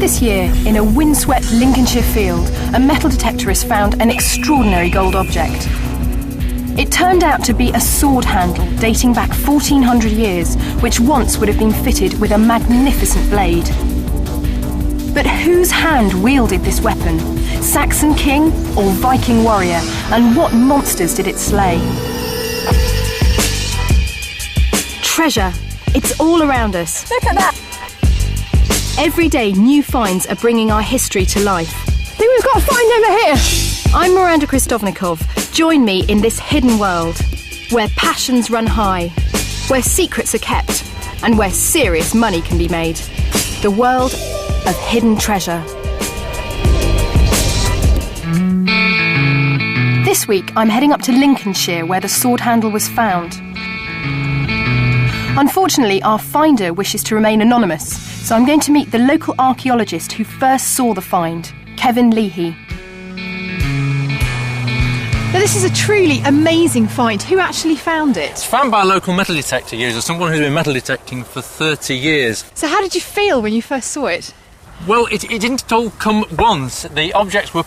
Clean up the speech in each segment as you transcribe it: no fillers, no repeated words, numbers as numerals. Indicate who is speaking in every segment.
Speaker 1: this year, in a windswept Lincolnshire field, a metal detector has found an extraordinary gold object. It turned out to be a sword handle dating back 1400 years, which once would have been fitted with a magnificent blade. But whose hand wielded this weapon? Saxon king or Viking warrior? And what monsters did it slay? Treasure. It's all around us.
Speaker 2: Look at that!
Speaker 1: Every day, new finds are bringing our history to life.
Speaker 2: I think we've got a find over here.
Speaker 1: I'm Miranda Kristovnikov. Join me in this hidden world, where passions run high, where secrets are kept, and where serious money can be made. The world of hidden treasure. This week, I'm heading up to Lincolnshire, where the sword handle was found. Unfortunately, our finder wishes to remain anonymous, so I'm going to meet the local archaeologist who first saw the find, Kevin Leahy.
Speaker 2: Now, this is a truly amazing find. Who actually found it?
Speaker 3: It's found by a local metal detector user, someone who's been metal detecting for 30 years.
Speaker 2: So how did you feel when you first saw it?
Speaker 3: Well, it didn't all come at once. The objects were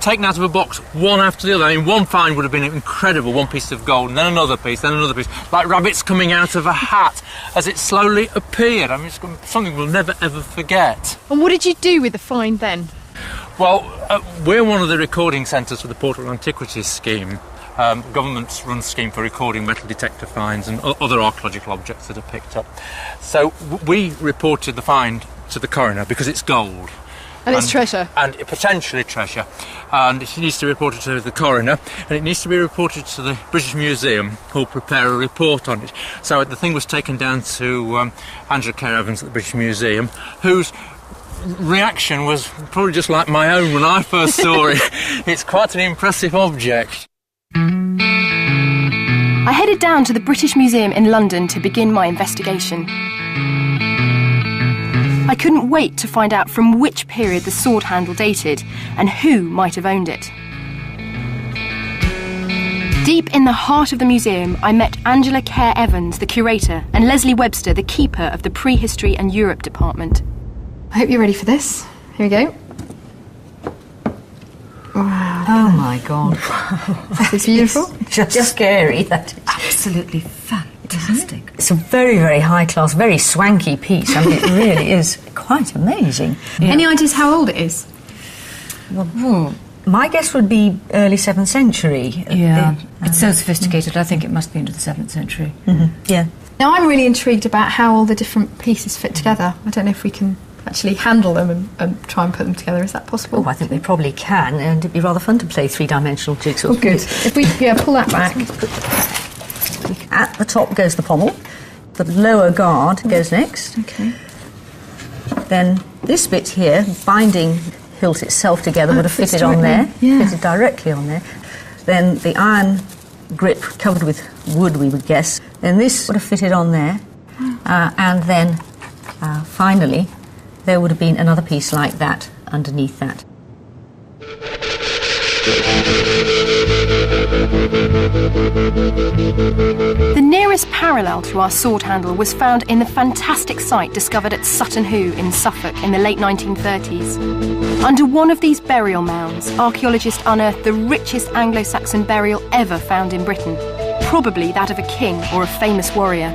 Speaker 3: taken out of a box, one after the other. I mean, one find would have been incredible, one piece of gold, and then another piece, like rabbits coming out of a hat as it slowly appeared. I mean, it's something we'll never, ever forget.
Speaker 2: And what did you do with the find then?
Speaker 3: Well, we're one of the recording centres for the Portable Antiquities scheme, government's run scheme for recording metal detector finds and other archaeological objects that are picked up. So we reported the find to the coroner because it's gold.
Speaker 2: And it's treasure.
Speaker 3: And potentially treasure. And it needs to be reported to the coroner, and it needs to be reported to the British Museum, who'll prepare a report on it. So the thing was taken down to Angela Clare Evans at the British Museum, whose reaction was probably just like my own when I first saw it. It's quite an impressive object.
Speaker 1: I headed down to the British Museum in London to begin my investigation. I couldn't wait to find out from which period the sword handle dated and who might have owned it. Deep in the heart of the museum, I met Angela Clare Evans, the curator, and Leslie Webster, the keeper of the Prehistory and Europe department.
Speaker 2: I hope you're ready for this. Here we go. Wow.
Speaker 4: Oh my God.
Speaker 2: It's beautiful.
Speaker 4: Just scary. That is absolutely fantastic. It's a very, very high class, very swanky piece. I mean, it really is quite amazing.
Speaker 2: Yeah. Any ideas how old it is?
Speaker 4: Well, my guess would be early 7th century.
Speaker 5: Yeah, it's so sophisticated, I think it must be into the 7th century.
Speaker 4: Mm-hmm. Yeah.
Speaker 2: Now, I'm really intrigued about how all the different pieces fit together. I don't know if we can actually handle them and try and put them together. Is that possible?
Speaker 4: Oh, I think we probably can, and it'd be rather fun to play three-dimensional jigsaw.
Speaker 2: Oh, good. If we pull that back.
Speaker 4: At the top goes the pommel. The lower guard goes next.
Speaker 2: Okay.
Speaker 4: Then this bit here, binding hilt itself together, would have fitted on there.
Speaker 2: Yeah.
Speaker 4: Fitted directly on there. Then the iron grip covered with wood, we would guess. Then this would have fitted on there. And then finally, there would have been another piece like that underneath that.
Speaker 1: The nearest parallel to our sword handle was found in the fantastic site discovered at Sutton Hoo in Suffolk in the late 1930s. Under one of these burial mounds, archaeologists unearthed the richest Anglo-Saxon burial ever found in Britain, probably that of a king or a famous warrior.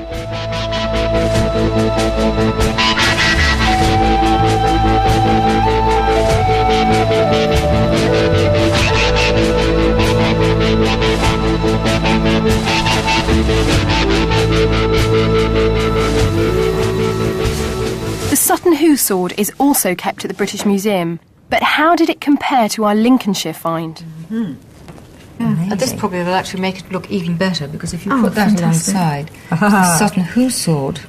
Speaker 1: The Sutton Hoo sword is also kept at the British Museum, but how did it compare to our Lincolnshire find?
Speaker 5: Mm-hmm. Yeah. This probably will actually make it look even better, because if you put that
Speaker 2: fantastic.
Speaker 5: alongside the Sutton Hoo sword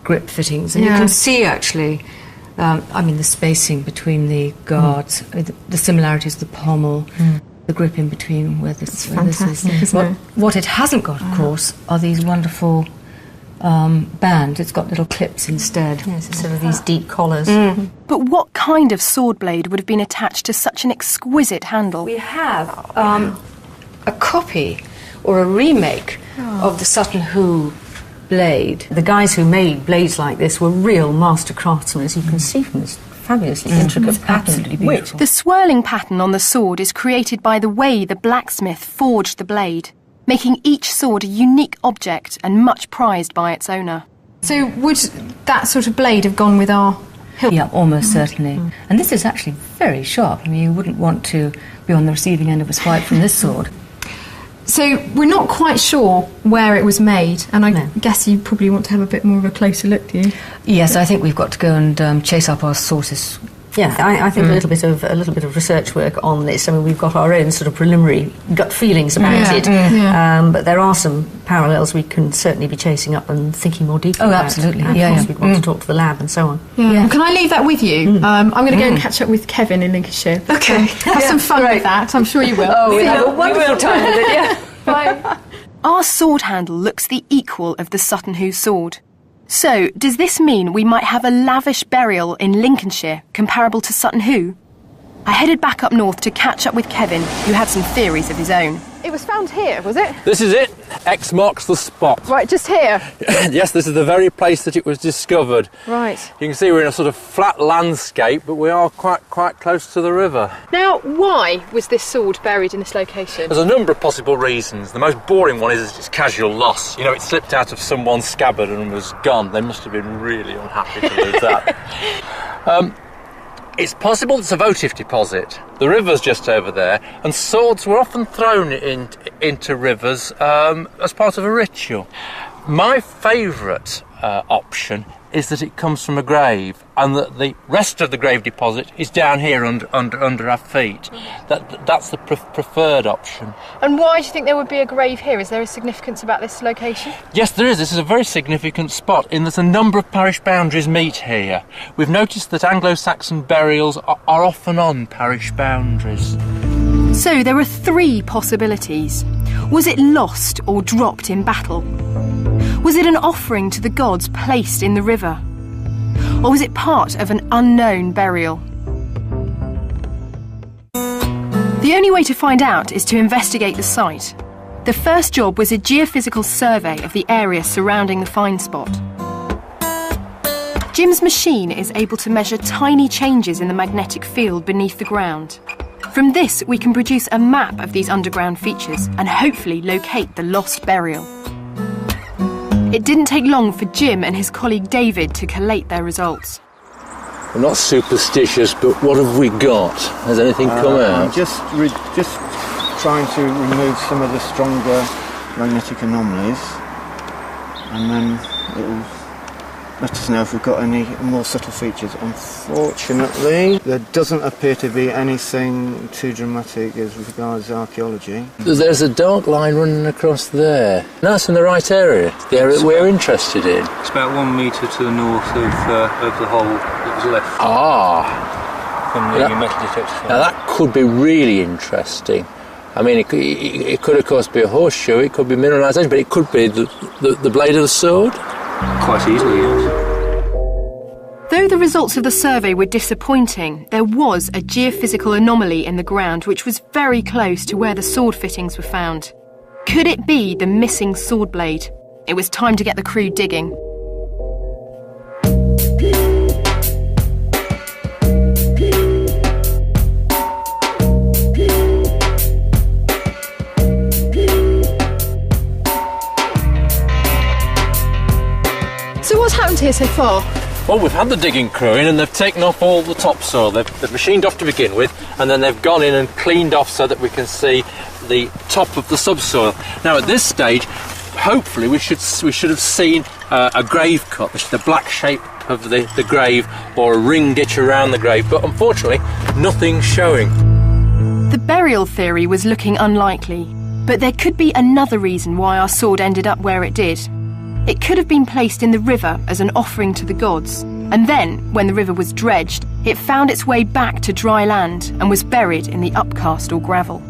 Speaker 5: grip fittings, and you can see actually, the spacing between the guards, the similarities, the pommel, the grip in between where this is. What it hasn't got, of course, are these wonderful bands. It's got little clips instead.
Speaker 4: Yes, instead of these deep collars.
Speaker 1: But what kind of sword blade would have been attached to such an exquisite handle?
Speaker 5: We have a copy or a remake of the Sutton Hoo blade.
Speaker 4: The guys who made blades like this were real master craftsmen, as you can see from this fabulously intricate pattern.
Speaker 5: beautiful.
Speaker 1: The swirling pattern on the sword is created by the way the blacksmith forged the blade, making each sword a unique object and much prized by its owner.
Speaker 2: So would that sort of blade have gone with our hilt?
Speaker 5: Yeah, almost certainly. And this is actually very sharp. I mean, you wouldn't want to be on the receiving end of a swipe from this sword.
Speaker 2: So we're not quite sure where it was made, and I guess you probably want to have a bit more of a closer look, do you?
Speaker 5: Yes, I think we've got to go and chase up our sources.
Speaker 4: Yeah, I think a little bit of research work on this. I mean, we've got our own sort of preliminary gut feelings about it, but there are some parallels we can certainly be chasing up and thinking more deeply about.
Speaker 5: Absolutely.
Speaker 4: Of course, we'd want to talk to the lab and so on.
Speaker 2: Yeah. Can I leave that with you? I'm going to go and catch up with Kevin in Lincolnshire.
Speaker 5: Okay.
Speaker 2: Have some fun with that. I'm sure you will.
Speaker 5: Oh, we'll have a wonderful time with it, yeah.
Speaker 2: Bye.
Speaker 1: Our sword handle looks the equal of the Sutton Hoo sword. So, does this mean we might have a lavish burial in Lincolnshire comparable to Sutton Hoo? I headed back up north to catch up with Kevin, who had some theories of his own.
Speaker 6: It was found here, was it?
Speaker 3: This is it. X marks the spot.
Speaker 6: Right, just here.
Speaker 3: Yes, this is the very place that it was discovered.
Speaker 6: Right.
Speaker 3: You can see we're in a sort of flat landscape, but we are quite close to the river.
Speaker 6: Now, why was this sword buried in this location?
Speaker 3: There's a number of possible reasons. The most boring one is its casual loss. You know, it slipped out of someone's scabbard and was gone. They must have been really unhappy to lose that. It's possible it's a votive deposit. The river's just over there, and swords were often thrown into rivers as part of a ritual. My favourite option is that it comes from a grave, and that the rest of the grave deposit is down here under our feet. That's the preferred option.
Speaker 6: And why do you think there would be a grave here? Is there a significance about this location?
Speaker 3: Yes, there is. This is a very significant spot in that a number of parish boundaries meet here. We've noticed that Anglo-Saxon burials are often on parish boundaries.
Speaker 1: So there are three possibilities. Was it lost or dropped in battle? Was it an offering to the gods placed in the river? Or was it part of an unknown burial? The only way to find out is to investigate the site. The first job was a geophysical survey of the area surrounding the find spot. Jim's machine is able to measure tiny changes in the magnetic field beneath the ground. From this, we can produce a map of these underground features and hopefully locate the lost burial. It didn't take long for Jim and his colleague David to collate their results.
Speaker 3: We're not superstitious, but what have we got? Has anything come out?
Speaker 7: Just trying to remove some of the stronger magnetic anomalies, and then it'll let us know if we've got any more subtle features. Unfortunately, there doesn't appear to be anything too dramatic as regards archaeology.
Speaker 3: There's a dark line running across there. That's in the right area, the area we're interested in.
Speaker 8: It's about 1 metre to the north of the hole that was left from the metal detector.
Speaker 3: Now that could be really interesting. I mean, it could of course be a horseshoe, it could be mineralisation, but it could be the blade of the sword.
Speaker 8: Quite easily, yes.
Speaker 1: Though the results of the survey were disappointing, there was a geophysical anomaly in the ground which was very close to where the sword fittings were found. Could it be the missing sword blade? It was time to get the crew digging.
Speaker 6: So what's happened here so far?
Speaker 3: Well, we've had the digging crew in and they've taken off all the topsoil. They've machined off to begin with, and then they've gone in and cleaned off so that we can see the top of the subsoil. Now, at this stage, hopefully we should have seen a grave cut, the black shape of the grave, or a ring ditch around the grave, but unfortunately, nothing's showing.
Speaker 1: The burial theory was looking unlikely, but there could be another reason why our sword ended up where it did. It could have been placed in the river as an offering to the gods, and then, when the river was dredged, it found its way back to dry land and was buried in the upcast or gravel.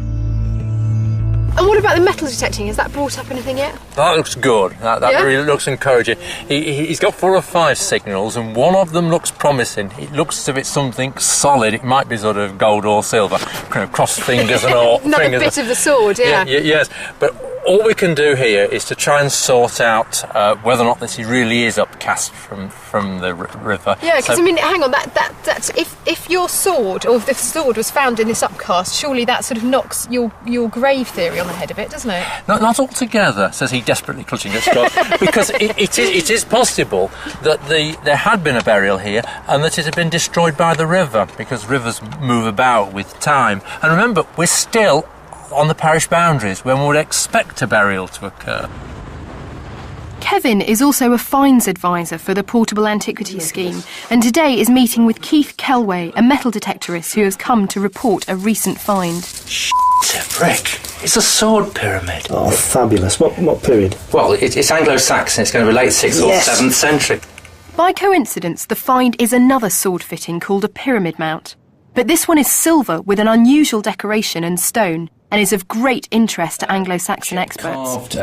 Speaker 6: And what about the metal detecting? Has that brought up anything yet?
Speaker 3: That looks good. That really looks encouraging. He's got 4 or 5 signals, and one of them looks promising. It looks as if it's something solid. It might be sort of gold or silver. Cross fingers and all.
Speaker 6: Another bit of the sword, yeah.
Speaker 3: Yes, but all we can do here is to try and sort out whether or not this really is upcast from the river.
Speaker 6: Yeah, because I mean, hang on, that's if your sword, or if the sword was found in this upcast, surely that sort of knocks your grave theory on the head a bit, doesn't it?
Speaker 3: Not altogether, says he, desperately clutching at straws, because it is possible that there had been a burial here and that it had been destroyed by the river, because rivers move about with time. And remember, we're still on the parish boundaries when we would expect a burial to occur.
Speaker 1: Kevin is also a fines advisor for the Portable Antiquity Scheme, and today is meeting with Keith Kelway, a metal detectorist who has come to report a recent find.
Speaker 9: Rick, it's a sword pyramid.
Speaker 10: Oh, fabulous. What period?
Speaker 9: Well, it's Anglo-Saxon. It's going to be late 6th or 7th century.
Speaker 1: By coincidence, the find is another sword fitting called a pyramid mount. But this one is silver with an unusual decoration and stone, and is of great interest to Anglo-Saxon experts.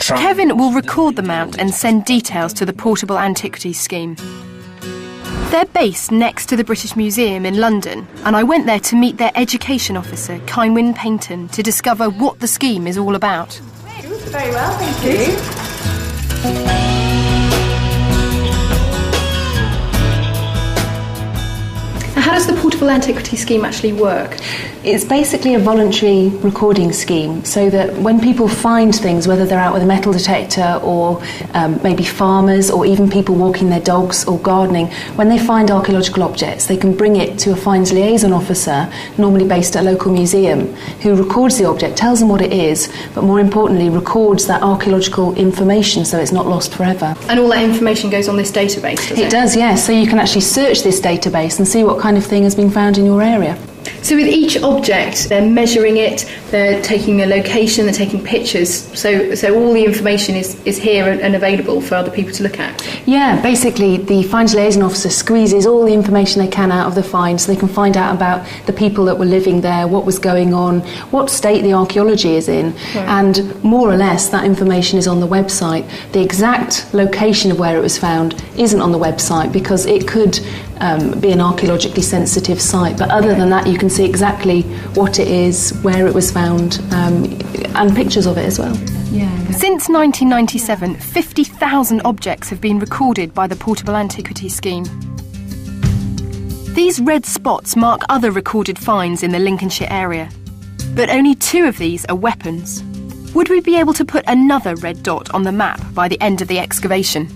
Speaker 1: Kevin will record the mount and send details to the Portable Antiquities Scheme. They're based next to the British Museum in London, and I went there to meet their education officer, Kynwyn Payton, to discover what the scheme is all about.
Speaker 6: Very well, thank you. How does the Portable Antiquity Scheme actually work?
Speaker 11: It's basically a voluntary recording scheme, so that when people find things, whether they're out with a metal detector or maybe farmers or even people walking their dogs or gardening, when they find archaeological objects, they can bring it to a fines liaison officer, normally based at a local museum, who records the object, tells them what it is, but more importantly records that archaeological information so it's not lost forever.
Speaker 6: And all that information goes on this database, does it?
Speaker 11: It does, yes. So you can actually search this database and see what kind of thing has been found in your area.
Speaker 6: So with each object, they're measuring it, they're taking a location, they're taking pictures, so all the information is here and available for other people to look at?
Speaker 11: Yeah, basically the fines liaison officer squeezes all the information they can out of the find so they can find out about the people that were living there, what was going on, what state the archaeology is in, and more or less that information is on the website. The exact location of where it was found isn't on the website because it could be an archaeologically sensitive site, but other than that you can see exactly what it is, where it was found, and pictures of it as well.
Speaker 1: Yeah. Since 1997, 50,000 objects have been recorded by the Portable Antiquity Scheme. These red spots mark other recorded finds in the Lincolnshire area, but only 2 of these are weapons. Would we be able to put another red dot on the map by the end of the excavation?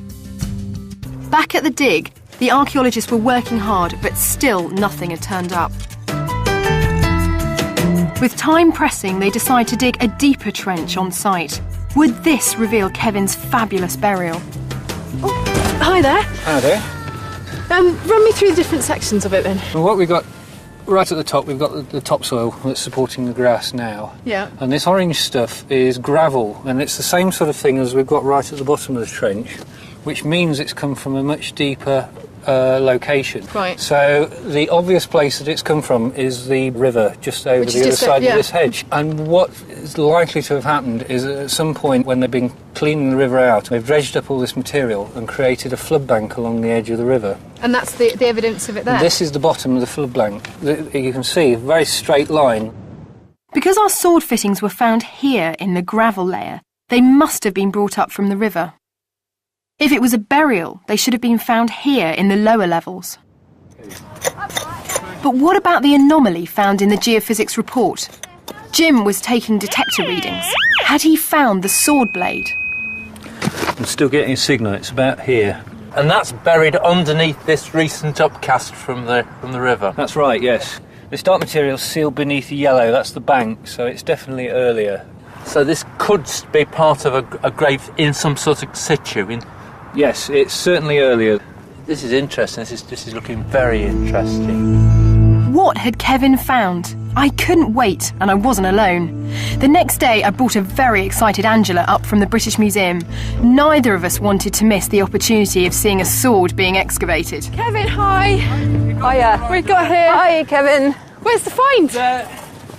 Speaker 1: Back at the dig, the archaeologists were working hard, but still nothing had turned up. With time pressing, they decide to dig a deeper trench on site. Would this reveal Kevin's fabulous burial?
Speaker 6: Oh, hi there.
Speaker 8: Hi there.
Speaker 6: Run me through the different sections of it then.
Speaker 8: Well, what we've got right at the top, we've got the topsoil that's supporting the grass now.
Speaker 6: Yeah.
Speaker 8: And this orange stuff is gravel, and it's the same sort of thing as we've got right at the bottom of the trench, which means it's come from a much deeper location.
Speaker 6: Right.
Speaker 8: So the obvious place that it's come from is the river just over the other side of this hedge. And what is likely to have happened is that at some point when they've been cleaning the river out, they've dredged up all this material and created a flood bank along the edge of the river.
Speaker 6: And that's the evidence of it there?
Speaker 8: This is the bottom of the flood bank. You can see a very straight line.
Speaker 1: Because our sword fittings were found here in the gravel layer, they must have been brought up from the river. If it was a burial, they should have been found here in the lower levels. But what about the anomaly found in the geophysics report? Jim was taking detector readings. Had he found the sword blade?
Speaker 8: I'm still getting a signal. It's about here.
Speaker 3: And that's buried underneath this recent upcast from the river?
Speaker 8: That's right, yes. This dark material sealed beneath the yellow, that's the bank, so it's definitely earlier.
Speaker 3: So this could be part of a grave in some sort of situ?
Speaker 8: Yes, it's certainly earlier.
Speaker 3: This is interesting. This is looking very interesting.
Speaker 1: What had Kevin found? I couldn't wait, and I wasn't alone. The next day, I brought a very excited Angela up from the British Museum. Neither of us wanted to miss the opportunity of seeing a sword being excavated.
Speaker 6: Kevin, hi.
Speaker 12: Hiya.
Speaker 6: We've got here.
Speaker 12: Hi, Kevin.
Speaker 6: Where's the find?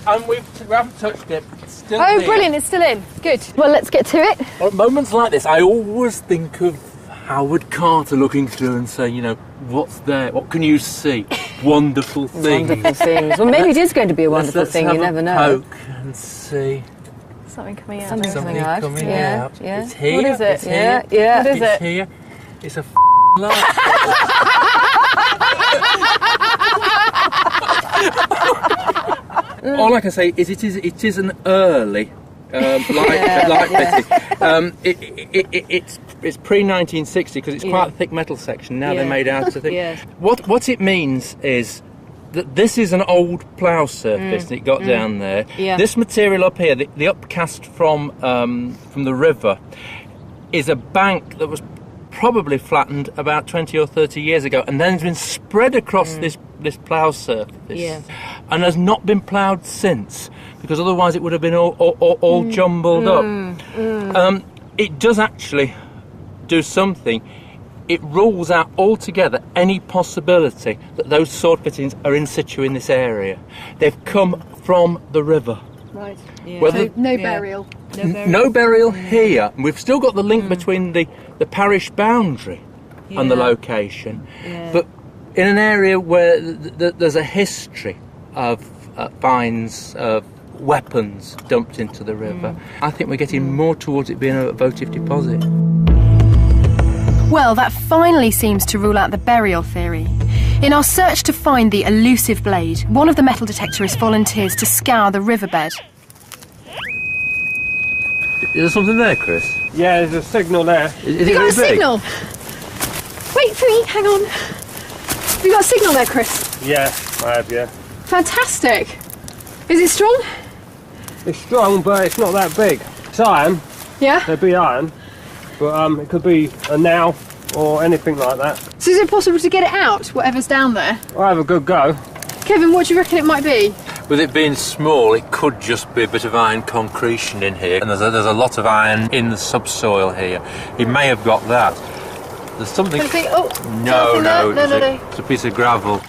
Speaker 3: And we haven't touched it. It's still
Speaker 6: Oh,
Speaker 3: here.
Speaker 6: brilliant, it's still in. Good. Well, let's get to it.
Speaker 3: Well, at moments like this, I always think of Howard Carter looking through and saying, what's there? What can you see? Wonderful things.
Speaker 12: Wonderful things. Well, maybe it is going to be a wonderful thing, you never know.
Speaker 3: Poke and see.
Speaker 12: something coming out.
Speaker 5: Something coming out.
Speaker 3: Yeah. It's here.
Speaker 12: What is it?
Speaker 3: It's here.
Speaker 12: Yeah. What is
Speaker 3: It's
Speaker 12: it?
Speaker 3: here. It's a light. All I can say is it is an early light fitting. It's pre-1960 because it's quite a thick metal section. Now they're made out of thing. What it means is that this is an old plough surface that it got down there.
Speaker 5: Yeah.
Speaker 3: This material up here, the upcast from the river, is a bank that was probably flattened about 20 or 30 years ago, and then has been spread across this plough surface, and has not been ploughed since, because otherwise it would have been all jumbled up. It does actually do something. It rules out altogether any possibility that those sword fittings are in situ in this area. They've come from the river.
Speaker 6: Right.
Speaker 3: Whether,
Speaker 6: So no burial.
Speaker 3: no burial here. We've still got the link between the parish boundary and the location, but in an area where there's a history of finds of weapons dumped into the river, I think we're getting more towards it being a votive deposit.
Speaker 1: Well, that finally seems to rule out the burial theory. In our search to find the elusive blade, one of the metal detectorists volunteers to scour the riverbed.
Speaker 3: Is there something there, Chris?
Speaker 13: Yeah, there's a signal there.
Speaker 3: Is
Speaker 6: You
Speaker 3: it
Speaker 6: got a
Speaker 3: very big?
Speaker 6: signal? Wait for me, hang on. You got a signal there, Chris?
Speaker 13: Yeah, I have, yeah.
Speaker 6: Fantastic. Is it strong?
Speaker 13: It's strong, but it's not that big. It's iron.
Speaker 6: Yeah?
Speaker 13: There'd be iron, but it could be a nail or anything like that.
Speaker 6: So is it possible to get it out, whatever's down there?
Speaker 13: I'll have a good go.
Speaker 6: Kevin, what do you reckon it might be?
Speaker 3: With it being small, it could just be a bit of iron concretion in here, and there's a lot of iron in the subsoil here. He may have got that. There's something. No. It's a piece of gravel.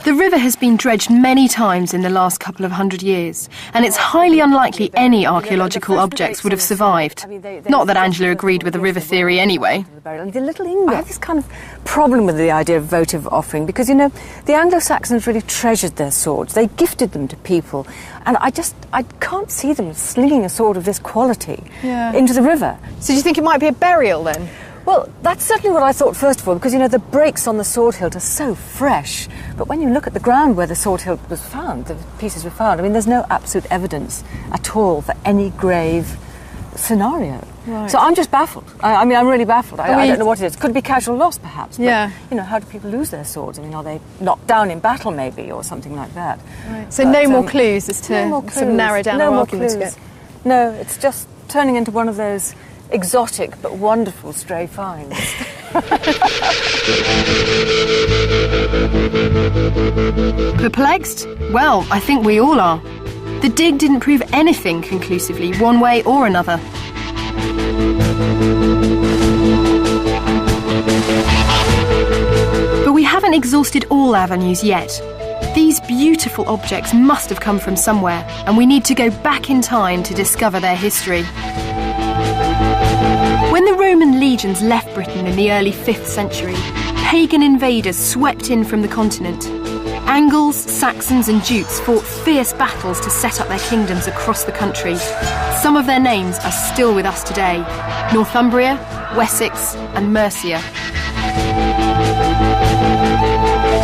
Speaker 1: The river has been dredged many times in the last couple of hundred years, and it's highly unlikely any archaeological objects would have survived. Not that Angela agreed with the river theory anyway.
Speaker 14: The little England. I have this kind of problem with the idea of votive offering because, the Anglo-Saxons really treasured their swords. They gifted them to people, and I can't see them slinging a sword of this quality into the river.
Speaker 6: So do you think it might be a burial then?
Speaker 14: Well, that's certainly what I thought first of all, because, the breaks on the sword hilt are so fresh. But when you look at the ground where the sword hilt was found, the pieces were found, there's no absolute evidence at all for any grave scenario.
Speaker 6: Right.
Speaker 14: So I'm just baffled. I'm really baffled. I don't know what it is. Could be casual loss, perhaps. But, how do people lose their swords? Are they knocked down in battle, maybe, or something like that?
Speaker 6: Right. So no more clues as to sort of narrow down our argument a bit?
Speaker 14: No, it's just turning into one of those exotic but wonderful stray finds.
Speaker 1: Perplexed? Well, I think we all are. The dig didn't prove anything conclusively, one way or another. But we haven't exhausted all avenues yet. These beautiful objects must have come from somewhere, and we need to go back in time to discover their history. When the Roman legions left Britain in the early 5th century, pagan invaders swept in from the continent. Angles, Saxons and Jutes fought fierce battles to set up their kingdoms across the country. Some of their names are still with us today: Northumbria, Wessex and Mercia.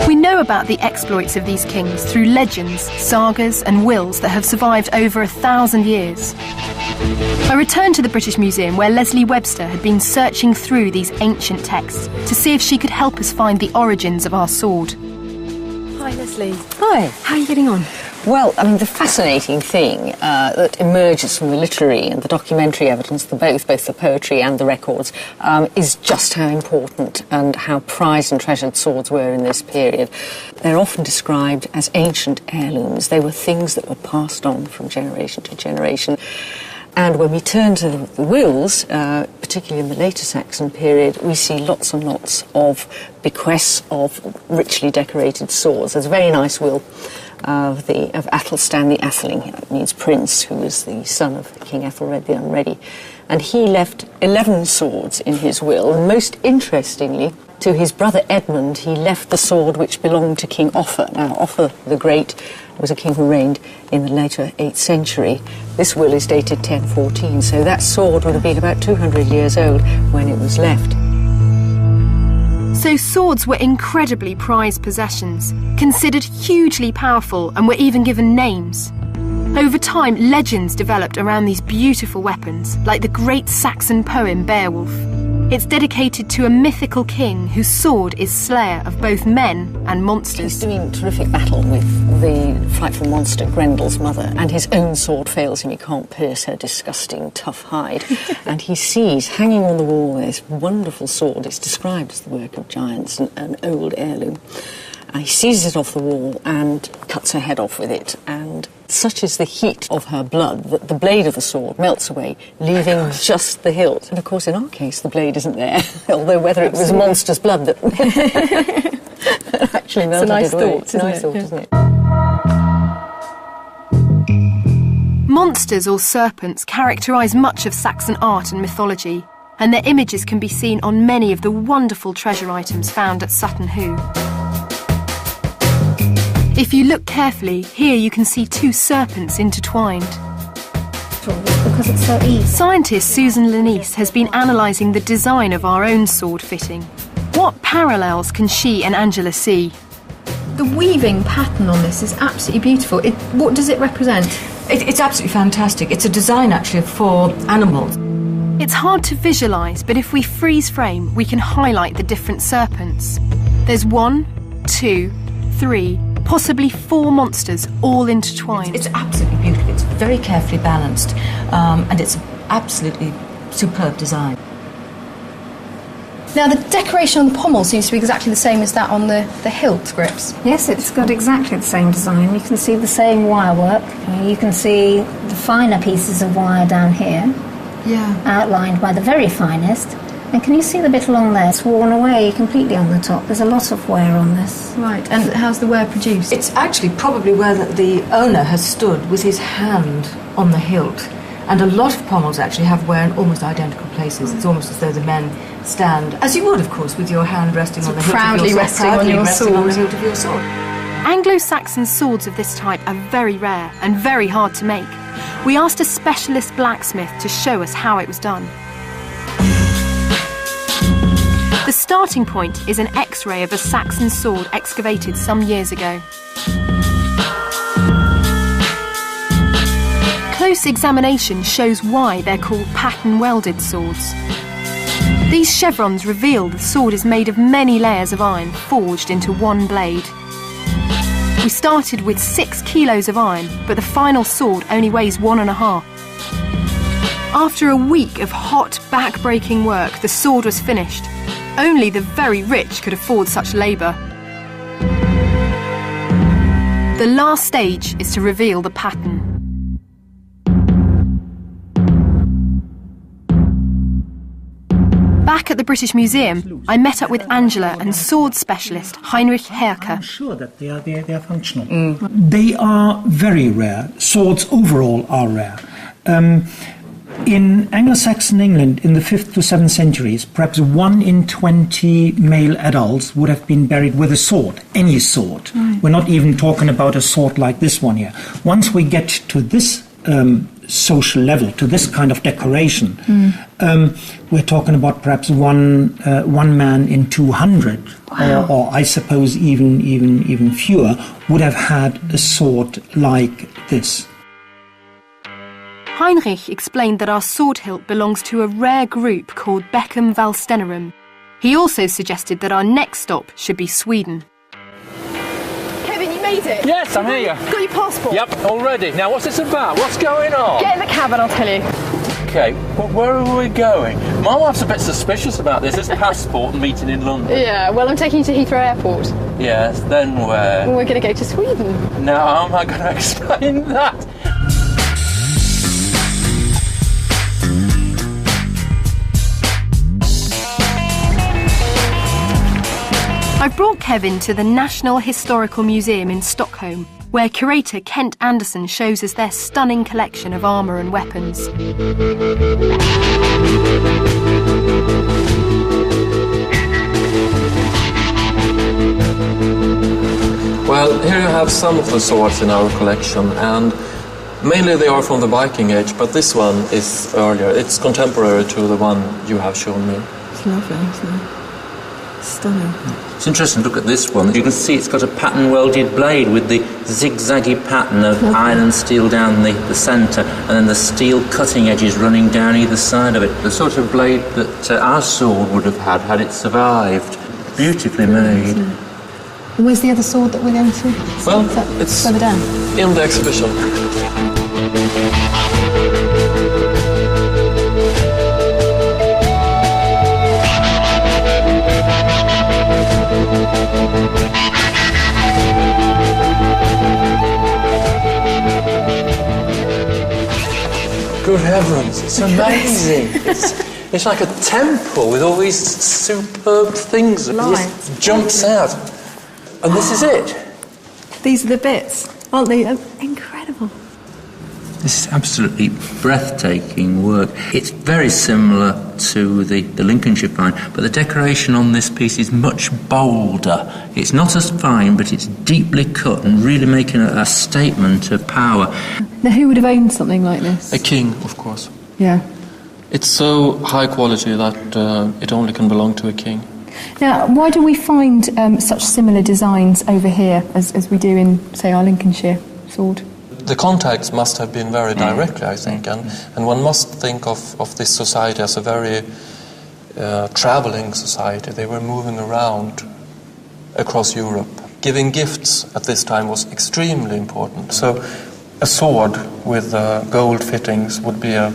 Speaker 1: We know about the exploits of these kings through legends, sagas and wills that have survived over 1,000 years. I returned to the British Museum where Leslie Webster had been searching through these ancient texts to see if she could help us find the origins of our sword.
Speaker 6: Hi, Leslie.
Speaker 4: Hi.
Speaker 6: How are you getting on?
Speaker 4: Well, the fascinating thing that emerges from the literary and the documentary evidence, both the poetry and the records, is just how important and how prized and treasured swords were in this period. They're often described as ancient heirlooms. They were things that were passed on from generation to generation. And when we turn to the wills, particularly in the later Saxon period, we see lots and lots of bequests of richly decorated swords. There's a very nice will of Athelstan the Atheling, it means prince, who was the son of King Ethelred the Unready. And he left 11 swords in his will, and most interestingly, to his brother Edmund, he left the sword which belonged to King Offa. Now, Offa the Great was a king who reigned in the later 8th century. This will is dated 1014, so that sword would have been about 200 years old when it was left.
Speaker 1: So swords were incredibly prized possessions, considered hugely powerful, and were even given names. Over time, legends developed around these beautiful weapons, like the great Saxon poem Beowulf. It's dedicated to a mythical king whose sword is slayer of both men and monsters.
Speaker 4: He's doing terrific battle with the frightful monster, Grendel's mother, and his own sword fails him. He can't pierce her disgusting, tough hide. And he sees, hanging on the wall, this wonderful sword. It's described as the work of giants, an old heirloom. He seizes it off the wall and cuts her head off with it, and such is the heat of her blood that the blade of the sword melts away, leaving just the hilt. And of course, in our case, the blade isn't there, although whether it was a monster's blood that actually melted it away. It's a nice thought, isn't it?
Speaker 1: Monsters or serpents characterise much of Saxon art and mythology, and their images can be seen on many of the wonderful treasure items found at Sutton Hoo. If you look carefully, here you can see two serpents intertwined.
Speaker 2: Because it's so easy.
Speaker 1: Scientist Susan Lanice has been analysing the design of our own sword fitting. What parallels can she and Angela see?
Speaker 2: The weaving pattern on this is absolutely beautiful. What does it represent?
Speaker 5: It's absolutely fantastic. It's a design actually for animals.
Speaker 1: It's hard to visualise, but if we freeze frame, we can highlight the different serpents. There's 1, 2, 3, possibly 4 monsters all intertwined.
Speaker 5: It's absolutely beautiful. It's very carefully balanced, and it's absolutely superb design.
Speaker 6: Now, the decoration on the pommel seems to be exactly the same as that on the hilt grips.
Speaker 15: Yes, it's got exactly the same design. You can see the same wire work. You can see the finer pieces of wire down here, outlined by the very finest. And can you see the bit along there? It's worn away completely on the top. There's a lot of wear on this.
Speaker 2: Right, and how's the wear produced?
Speaker 5: It's actually probably where the owner has stood with his hand on the hilt. And a lot of pommels actually have wear in almost identical places. It's almost as though the men stand, as you would, of course, with your hand resting on the hilt of your sword.
Speaker 2: Proudly resting on
Speaker 5: the hilt of your sword.
Speaker 1: Anglo-Saxon swords of this type are very rare and very hard to make. We asked a specialist blacksmith to show us how it was done. The starting point is an X-ray of a Saxon sword excavated some years ago. Close examination shows why they're called pattern-welded swords. These chevrons reveal the sword is made of many layers of iron forged into one blade. We started with 6 kilos of iron, but the final sword only weighs 1.5. After a week of hot, back-breaking work, the sword was finished. Only the very rich could afford such labour. The last stage is to reveal the pattern. Back at the British Museum, I met up with Angela and sword specialist Heinrich Herke.
Speaker 16: I'm sure that they are functional. They are very rare. Swords overall are rare. In Anglo-Saxon England in the 5th to 7th centuries, perhaps 1 in 20 male adults would have been buried with a sword, any sword. We're not even talking about a sword like this one here. Once we get to this social level, to this kind of decoration, we're talking about perhaps one man in 200, wow. or I suppose even fewer, would have had a sword like this.
Speaker 1: Heinrich explained that our sword hilt belongs to a rare group called Beckham Valstenerum. He also suggested that our next stop should be Sweden.
Speaker 6: Kevin, you made it?
Speaker 3: Yes, I'm here.
Speaker 6: Got your passport?
Speaker 3: Yep, all ready. Now, what's this about? What's going on?
Speaker 6: Get in the cab and I'll tell you.
Speaker 3: Okay, where are we going? My wife's a bit suspicious about this. This passport meeting in London.
Speaker 6: Yeah, well, I'm taking you to Heathrow Airport.
Speaker 3: Yes, then where?
Speaker 6: We're going to go to Sweden.
Speaker 3: Now, how am I going to explain that?
Speaker 1: I've brought Kevin to the National Historical Museum in Stockholm, where curator Kent Anderson shows us their stunning collection of armour and weapons.
Speaker 17: here you have some of the swords in our collection, and mainly they are from the Viking age, but this one is earlier. It's contemporary to the one you have shown me.
Speaker 5: It's lovely, isn't it? Stunning.
Speaker 9: It's interesting to look at this one. You can see it's got a pattern welded blade with the zigzaggy pattern of iron and steel down the centre, and then the steel cutting edges running down either side of it. The sort of blade that our sword would have had it survived. Beautifully made.
Speaker 2: And where's the other sword that we're going to?
Speaker 17: Well, it's
Speaker 2: further down.
Speaker 17: In the exhibition. Good heavens, it's amazing. It's like a temple with all these superb things. It just jumps out. And this is it.
Speaker 2: These are the bits, aren't they? Incredible.
Speaker 9: This is absolutely breathtaking work. It's very similar to the Lincolnshire fine, but the decoration on this piece is much bolder. It's not as fine, but it's deeply cut and really making a statement of power.
Speaker 2: Now, who would have owned something like this?
Speaker 17: A king, of course.
Speaker 2: Yeah.
Speaker 17: It's so high quality that it only can belong to a king.
Speaker 2: Now, why do we find such similar designs over here as we do in, say, our Lincolnshire sword?
Speaker 17: The contacts must have been very directly, I think, and one must think of this society as a very travelling society. They were moving around across Europe. Giving gifts at this time was extremely important. So a sword with gold fittings would be a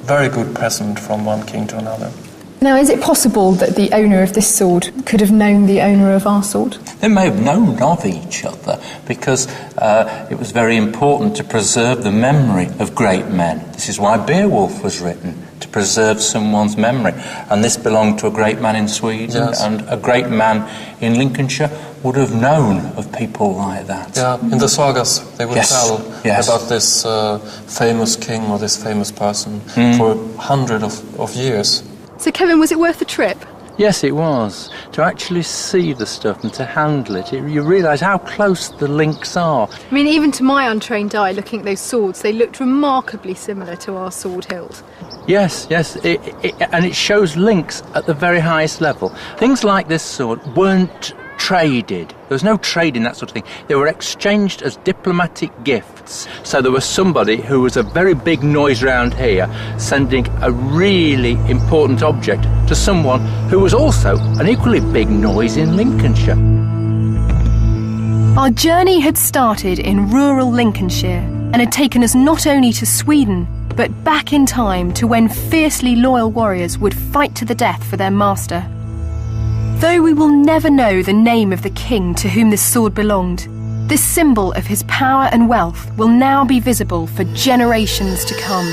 Speaker 17: very good present from one king to another.
Speaker 2: Now, is it possible that the owner of this sword could have known the owner of our sword?
Speaker 9: They may have known of each other because it was very important to preserve the memory of great men. This is why Beowulf was written, to preserve someone's memory. And this belonged to a great man in Sweden, and a great man in Lincolnshire would have known of people like that.
Speaker 17: Yeah, in the sagas they would tell about this famous king or this famous person for hundreds of years.
Speaker 2: So, Kevin, was it worth the trip?
Speaker 8: Yes, it was. To actually see the stuff and to handle it, you realise how close the links are.
Speaker 2: I mean, even to my untrained eye, looking at those swords, they looked remarkably similar to our sword hilt.
Speaker 8: Yes, and it shows links at the very highest level. Things like this sword weren't traded. There was no trade in that sort of thing. They were exchanged as diplomatic gifts. So there was somebody who was a very big noise round here sending a really important object to someone who was also an equally big noise in Lincolnshire.
Speaker 1: Our journey had started in rural Lincolnshire and had taken us not only to Sweden, but back in time to when fiercely loyal warriors would fight to the death for their master. Though we will never know the name of the king to whom this sword belonged, this symbol of his power and wealth will now be visible for generations to come.